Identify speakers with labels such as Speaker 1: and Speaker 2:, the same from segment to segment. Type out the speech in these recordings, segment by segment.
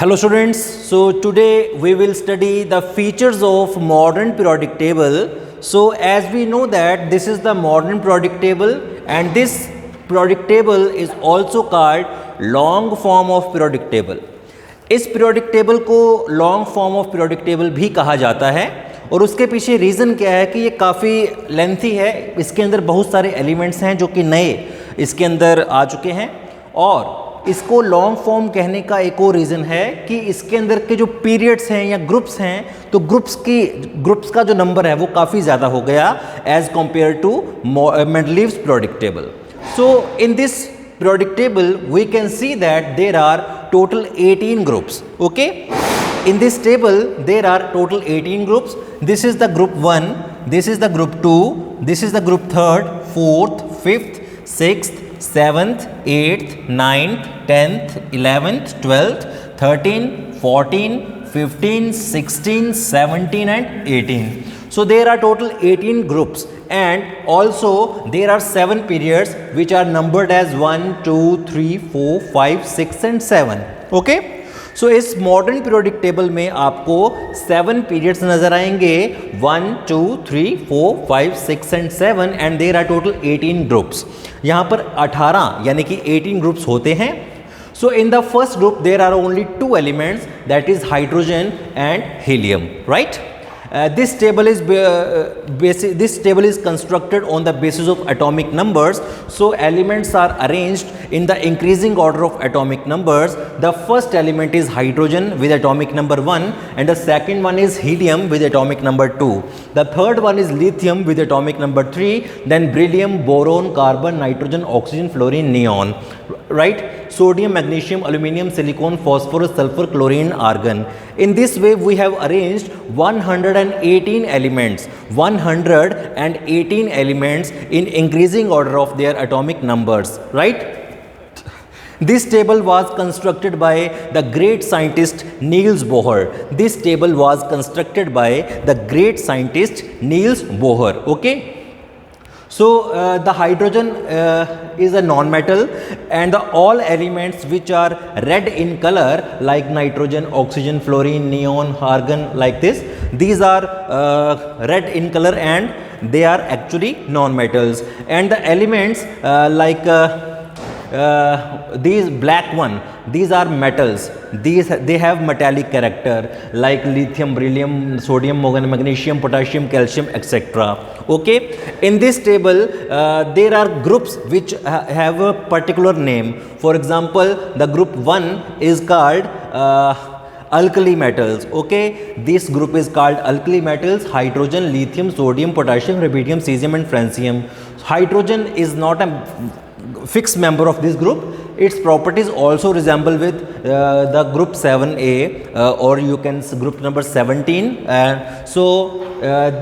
Speaker 1: Hello students, so today we will study the features of modern periodic table. So as we know that this is the modern periodic table and this periodic table is also called long form of periodic table. इस periodic table को long form of periodic table भी कहा जाता है और उसके पीछे reason क्या है कि ये काफ़ी लेंथी है, इसके अंदर बहुत सारे एलिमेंट्स हैं जो कि नए इसके अंदर आ चुके हैं और इसको लॉन्ग फॉर्म कहने का एक और रीज़न है कि इसके अंदर के जो पीरियड्स हैं या ग्रुप्स हैं तो ग्रुप्स का जो नंबर है वो काफ़ी ज़्यादा हो गया as compare to Mendeleev's periodic table. So in this periodic table we can see that there are total 18 groups. Okay, in this table there are total 18 groups. This is the group 1, this is the group 2, this is the group 3rd, 4th, 5th, 6th, 7th, 8th, 9th, 10th, 11th, 12th, 13th, 14th, 15th, 16th, 17th and 18th. So there are total 18 groups and also there are 7 periods which are numbered as 1, 2, 3, 4, 5, 6 and 7. Okay? So इस modern periodic table में आपको 7 periods नजर आएंगे 1, 2, 3, 4, 5, 6 and 7 and there are total 18 groups. यहाँ पर 18 यानी कि 18 groups होते हैं. So in the first group there are only 2 elements that is hydrogen and helium, right? This table is constructed on the basis of atomic numbers. So elements are arranged in the increasing order of atomic numbers. The first element is hydrogen with atomic number 1 and the second one is helium with atomic number 2. The third one is lithium with atomic number 3, then beryllium, boron, carbon, nitrogen, oxygen, fluorine, neon, right? Sodium, magnesium, aluminium, silicon, phosphorus, sulfur, chlorine, argon. In this way we have arranged 118 elements, 118 elements in increasing order of their atomic numbers, right? This table was constructed by the great scientist Niels Bohr. This table was constructed by the great scientist Niels Bohr. Okay? So the hydrogen is a non-metal and all elements which are red in color like nitrogen, oxygen, fluorine, neon, argon, like this, these are red in color and they are actually non-metals. And the elements these black one, these are metals. They have metallic character like lithium, beryllium, sodium, magnesium, potassium, calcium, etc. Okay, in this table there are groups which have a particular name. For example, the group 1 is called Alkali Metals. Okay, this group is called Alkali Metals: hydrogen, lithium, sodium, potassium, rubidium, cesium and francium. Hydrogen is not a fixed member of this group. Its properties also resemble with the group 7A or you can group number 17. So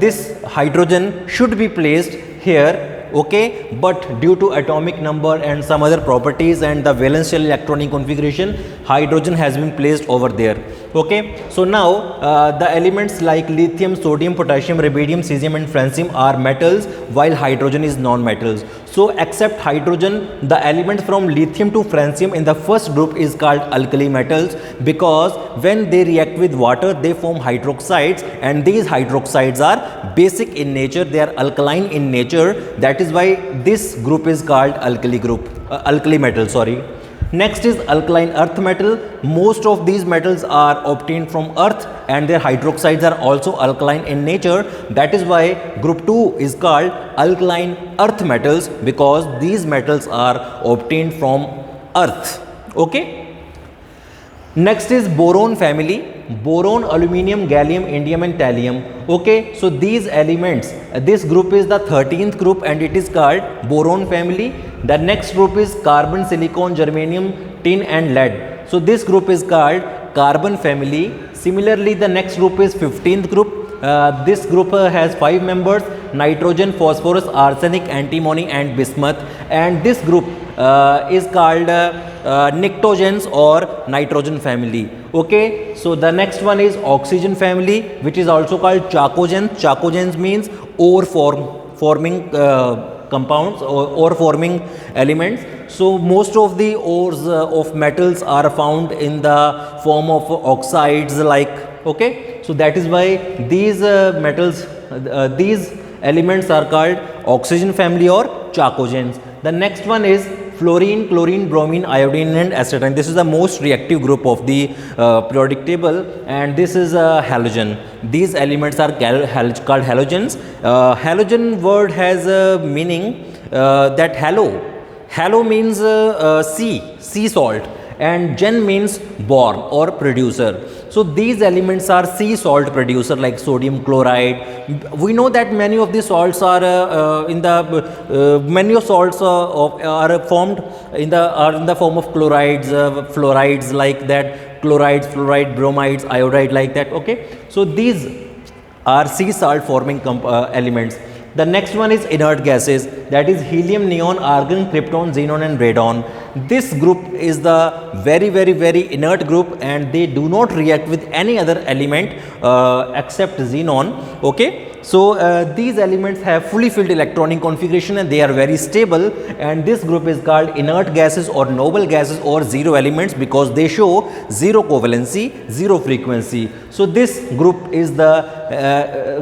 Speaker 1: this hydrogen should be placed here. Okay, but due to atomic number and some other properties and the valence shell electronic configuration, hydrogen has been placed over there. Okay, so now the elements like lithium, sodium, potassium, rubidium, cesium and francium are metals while hydrogen is non-metals. So except hydrogen, the elements from lithium to francium in the first group is called alkali metals because when they react with water they form hydroxides and these hydroxides are basic in nature, they are alkaline in nature. That is why this group is called alkali metal, sorry. Next is alkaline earth metal. Most of these metals are obtained from earth and their hydroxides are also alkaline in nature. That is why group 2 is called alkaline earth metals because these metals are obtained from earth. Okay. Next is boron family. Boron, aluminium, gallium, indium and thallium. Okay, so these elements, this group is the 13th group and it is called boron family. The next group is carbon, silicon, germanium, tin and lead. So this group is called carbon family. Similarly, the next group is 15th group. This group has 5 members: nitrogen, phosphorus, arsenic, antimony and bismuth. And this group is called pnictogens or nitrogen family. Okay, so the next one is oxygen family, which is also called chalcogens. Chalcogens means ore forming compounds or ore forming elements. So most of the ores of metals are found in the form of oxides, like, okay. So that is why these metals, these elements are called oxygen family or chalcogens. The next one is fluorine, chlorine, bromine, iodine and acetylene. This is the most reactive group of the periodic table, and this is a halogen. These elements are called halogens. Halogen word has a meaning that halo means sea salt, and gen means born or producer. So these elements are sea salt producer, like sodium chloride. We know that many of the salts are many of salts are formed in the form of chlorides, fluorides, like that, chlorides, fluoride, bromides, iodide, like that, okay. So these are sea salt forming elements. The next one is inert gases, that is helium, neon, argon, krypton, xenon and radon. This group is the very inert group, and they do not react with any other element except xenon, okay. So these elements have fully filled electronic configuration and they are very stable, and this group is called inert gases or noble gases or zero elements, because they show zero covalency, zero frequency. So this group is the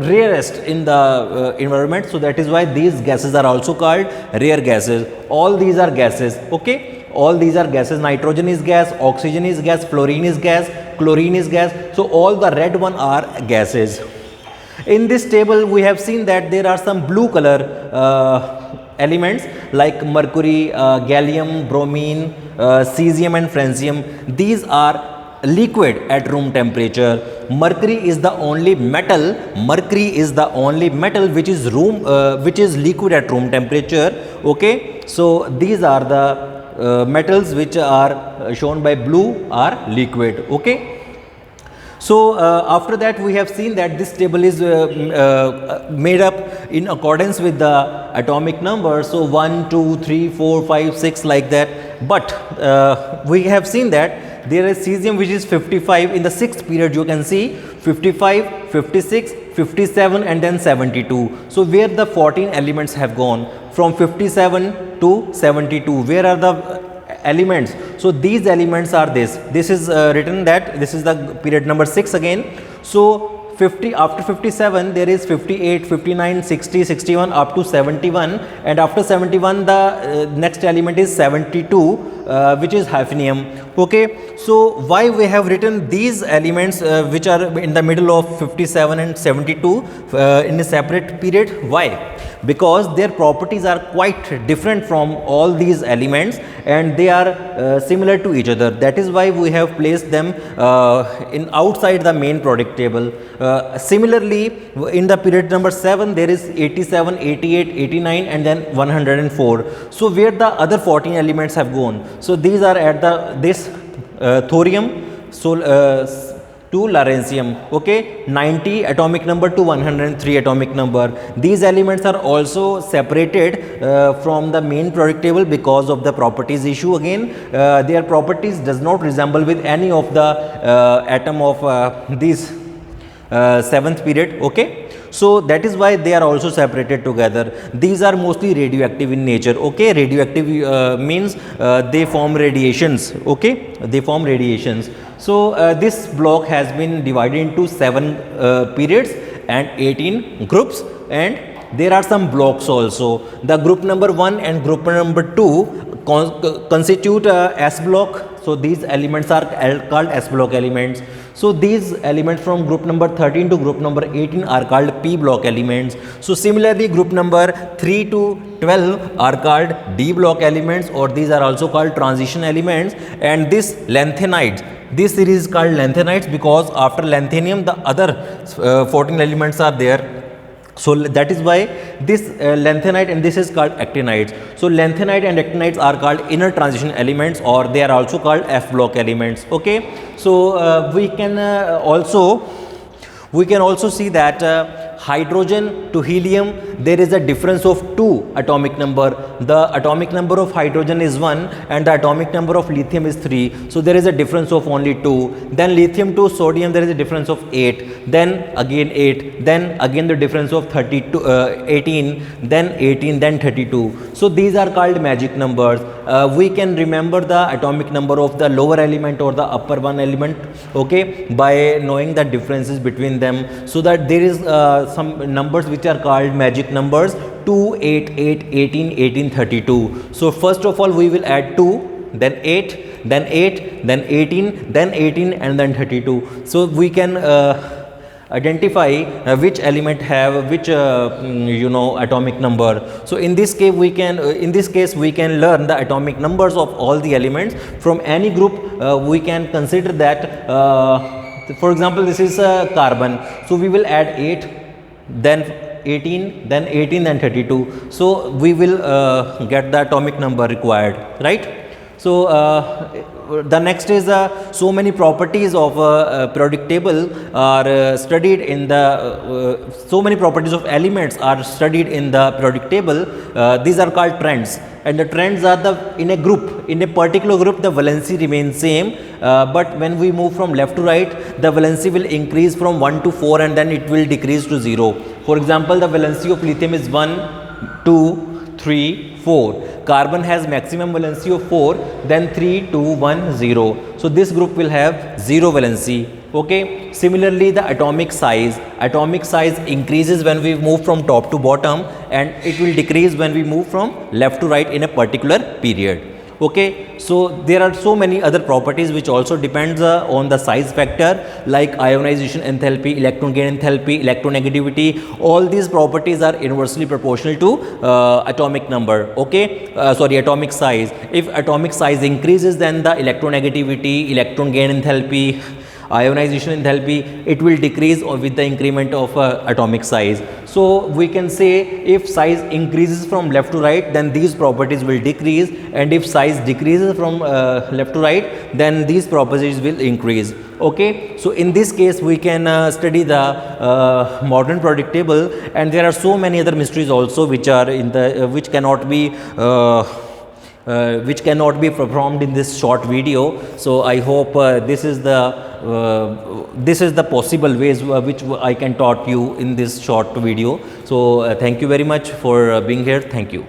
Speaker 1: rarest in the environment, so that is why these gases are also called rare gases. All these are gases, okay. All these are gases. Nitrogen is gas, oxygen is gas, fluorine is gas, chlorine is gas. So all the red one are gases. In this table we have seen that there are some blue color elements like mercury, gallium, bromine, cesium and francium. These are liquid at room temperature. Mercury is the only metal which is liquid at room temperature, okay. So these are the metals which are shown by blue are liquid, okay. So after that we have seen that this table is made up in accordance with the atomic number. So 1, 2, 3, 4, 5, 6, like that. But we have seen that there is cesium which is 55. In the 6th period you can see 55, 56, 57 and then 72. So where the 14 elements have gone from 57 to 72, where are the elements? So these elements are this is written that this is the period number 6 again. So 50, after 57 there is 58, 59, 60, 61 up to 71, and after 71 the next element is 72, which is hafnium, okay. So why we have written these elements which are in the middle of 57 and 72 in a separate period? Why? Because their properties are quite different from all these elements and they are similar to each other. That is why we have placed them in outside the main product table. Similarly, in the period number 7 there is 87, 88, 89 and then 104. So where the other 14 elements have gone? So these are at this thorium, to lawrencium, okay, 90 atomic number to 103 atomic number. These elements are also separated from the main product table because of the properties issue. Again, their properties does not resemble with any of the atom of this 7th period, okay. So that is why they are also separated together. These are mostly radioactive in nature, okay. Radioactive means they form radiations, okay, they form radiations. So this block has been divided into 7 periods and 18 groups, and there are some blocks also. The group number 1 and group number 2 constitute S block. So these elements are called S block elements. So these elements from group number 13 to group number 18 are called P block elements. So similarly, group number 3 to 12 are called D block elements, or these are also called transition elements. And this lanthanides, this series is called lanthanides because after lanthanum the other 14 elements are there. So that is why this lanthanide and this is called actinides. So lanthanide and actinides are called inner transition elements, or they are also called F block elements, okay. So we can also see that hydrogen to helium, there is a difference of 2 atomic number. The atomic number of hydrogen is 1 and the atomic number of lithium is 3. So there is a difference of only 2. Then lithium to sodium, there is a difference of 8. Then again 8. Then again the difference of 18. Then 18. Then 32. So these are called magic numbers. We can remember the atomic number of the lower element or the upper one element, okay, by knowing the differences between them. So that there is some numbers which are called magic numbers: 2, 8, 8, 18, 18, 32. So first of all we will add 2, then 8, then 8, then 18, then 18 and then 32. So we can identify which element have which atomic number. So in this case we can learn the atomic numbers of all the elements from any group. We can consider that for example this is carbon, so we will add 8, then 18, then 18, then 32. So we will get the atomic number required, right? So the next is so many properties of a periodic table are studied in the so many properties of elements are studied in the periodic table. These are called trends, and the trends are in a particular group the valency remains same, but when we move from left to right the valency will increase from 1 to 4 and then it will decrease to 0. For example, the valency of lithium is 1, 2, 3, 4. Carbon has maximum valency of 4, then 3, 2, 1, 0. So this group will have 0 valency. Okay. Similarly, the atomic size increases when we move from top to bottom, and it will decrease when we move from left to right in a particular period. Okay, so there are so many other properties which also depends on the size factor, like ionization enthalpy, electron gain enthalpy, electronegativity. All these properties are inversely proportional to atomic number. Okay, atomic size. If atomic size increases, then the electronegativity, electron gain enthalpy, ionization enthalpy, it will decrease with the increment of atomic size. So we can say if size increases from left to right, then these properties will decrease, and if size decreases from left to right, then these properties will increase. Okay, so in this case we can study the modern periodic table, and there are so many other mysteries also which are in the which cannot be performed in this short video. So I hope this is the possible ways which I can taught you in this short video. So thank you very much for being here. Thank you.